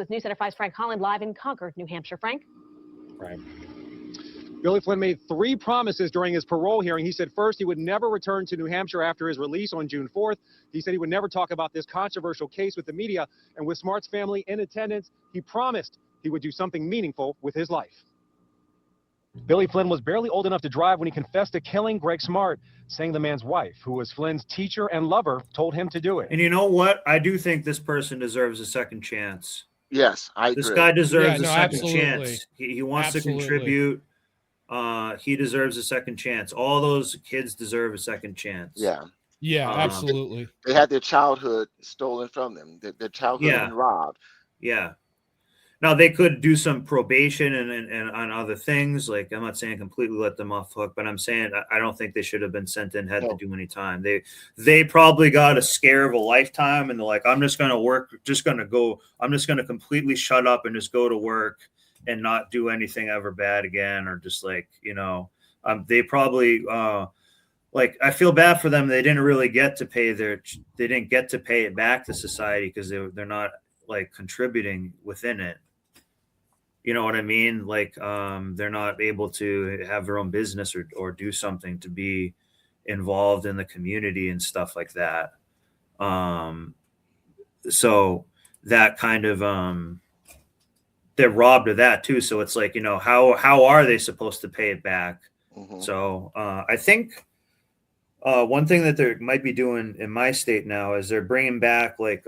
With News Center 5's Frank Holland live in Concord, New Hampshire. Frank? Right. Billy Flynn made 3 promises during his parole hearing. He said first he would never return to New Hampshire after his release on June 4th. He said he would never talk about this controversial case with the media. And with Smart's family in attendance, he promised he would do something meaningful with his life. Billy Flynn was barely old enough to drive when he confessed to killing Greg Smart, saying the man's wife, who was Flynn's teacher and lover, told him to do it. And you know what? I do think this person deserves a second chance. Yes, I agree. This guy deserves a second absolutely. chance. He wants to contribute. He deserves a second chance. All those kids deserve a second chance. Yeah. Yeah, absolutely. They had their childhood stolen from them. Their childhood been robbed. Yeah. Now they could do some probation and on other things. Like, I'm not saying completely let them off hook, but I'm saying I don't think they should have been sent in, had to do any time. They probably got a scare of a lifetime, and they're like, I'm just gonna work, I'm just gonna completely shut up and just go to work and not do anything ever bad again, or just like, they probably like, I feel bad for them. They didn't really get to pay it back to society because they're not like contributing within it. You know what I mean? Like, they're not able to have their own business or do something to be involved in the community and stuff like that. So that kind of, they're robbed of that too. So it's like, how are they supposed to pay it back? Mm-hmm. So I think one thing that they might be doing in my state now is they're bringing back like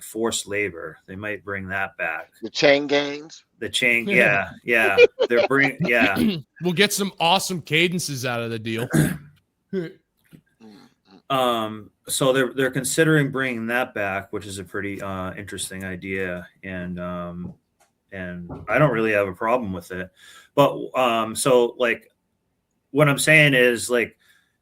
forced labor. They might bring that back. The chain gangs. The chain, yeah. They're bringing, We'll get some awesome cadences out of the deal. So they're considering bringing that back, which is a pretty interesting idea, and I don't really have a problem with it. But so like, what I'm saying is like,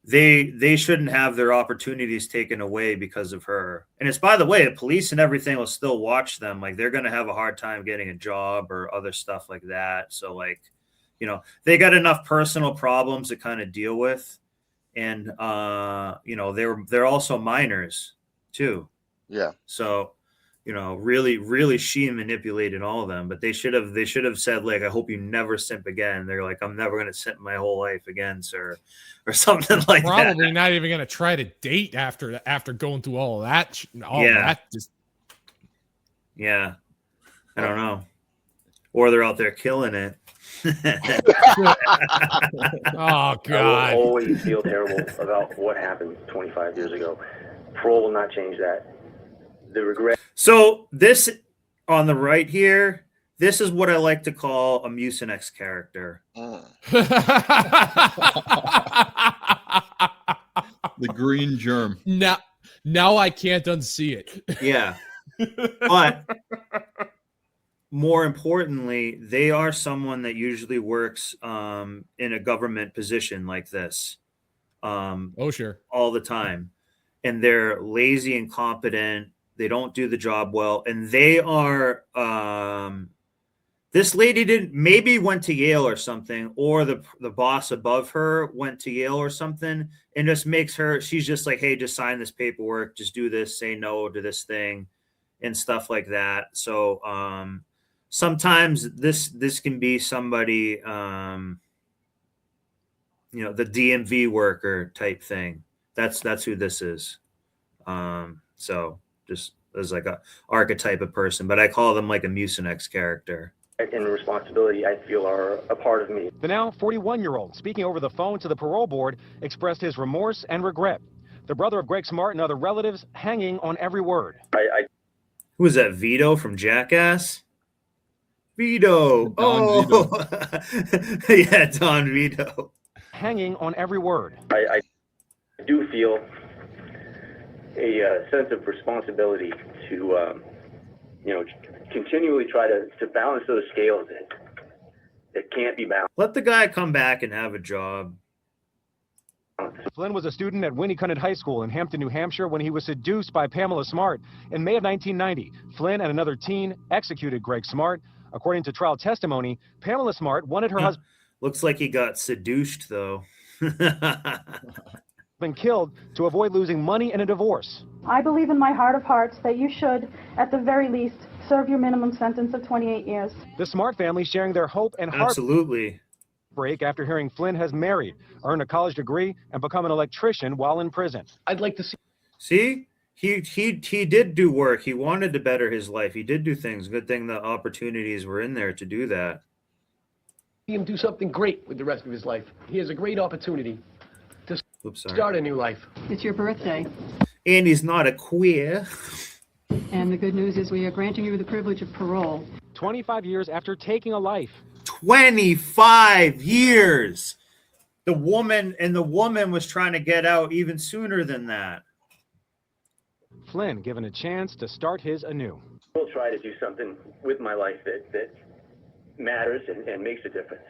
they shouldn't have their opportunities taken away because of her. And it's, by the way, the police and everything will still watch them. Like, they're going to have a hard time getting a job or other stuff like that. So like, they got enough personal problems to kind of deal with. And, they're also minors too. Yeah. So, really, really, she manipulated all of them, but they should have said, like, I hope you never simp again. They're like, I'm never going to simp my whole life again, sir, or something like that. Probably not even going to try to date after going through all of that. Yeah. I don't know. Or they're out there killing it. Oh, God. I will always feel terrible about what happened 25 years ago. Parole will not change that. The regret. So this on the right here, this is what I like to call a Mucinex character. The green germ. Now I can't unsee it. Yeah. But more importantly, they are someone that usually works in a government position like this. Sure. All the time. And they're lazy, incompetent. They don't do the job well. And they are, this lady maybe went to Yale or something, or the boss above her went to Yale or something, and just makes her, she's just like, hey, just sign this paperwork, just do this, say no to this thing and stuff like that. So sometimes this can be somebody, the DMV worker type thing. That's who this is. So just as like a archetype of person, but I call them like a Mucinex character. And responsibility, I feel, are a part of me. The now 41-year-old, speaking over the phone to the parole board, expressed his remorse and regret. The brother of Greg Smart and other relatives hanging on every word. Who was that, Vito from Jackass? Vito. Vito. Yeah, Don Vito. Hanging on every word. I do feel a sense of responsibility to, continually try to balance those scales that can't be balanced. Let the guy come back and have a job. Flynn was a student at Winnicott High School in Hampton, New Hampshire, when he was seduced by Pamela Smart. In May of 1990, Flynn and another teen executed Greg Smart. According to trial testimony, Pamela Smart wanted her husband. Looks like he got seduced, though. been killed to avoid losing money in a divorce. I believe in my heart of hearts that you should, at the very least, serve your minimum sentence of 28 years. The Smart family sharing their hope and Absolutely. heartbreak after hearing Flynn has married, earned a college degree, and become an electrician while in prison. I'd like to See, he did do work. He wanted to better his life. He did do things. Good thing the opportunities were in there to do that. see him do something great with the rest of his life. He has a great opportunity to start a new life. It's your birthday, And he's not a queer. and the good news is we are granting you the privilege of parole. 25 years after taking a life. 25 years. The woman was trying to get out even sooner than that. Flynn given a chance to start his anew. We'll try to do something with my life that matters and makes a difference.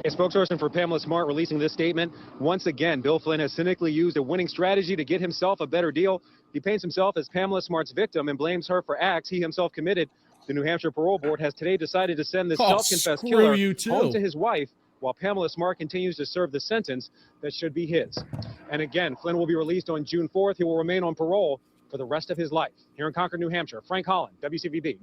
A spokesperson for Pamela Smart releasing this statement. Once again, Bill Flynn has cynically used a winning strategy to get himself a better deal. He paints himself as Pamela Smart's victim and blames her for acts he himself committed. The New Hampshire Parole Board has today decided to send this self-confessed screw killer you too. home to his wife while Pamela Smart continues to serve the sentence that should be his. And again, Flynn will be released on June 4th. He will remain on parole for the rest of his life. Here in Concord, New Hampshire, Frank Holland, WCVB.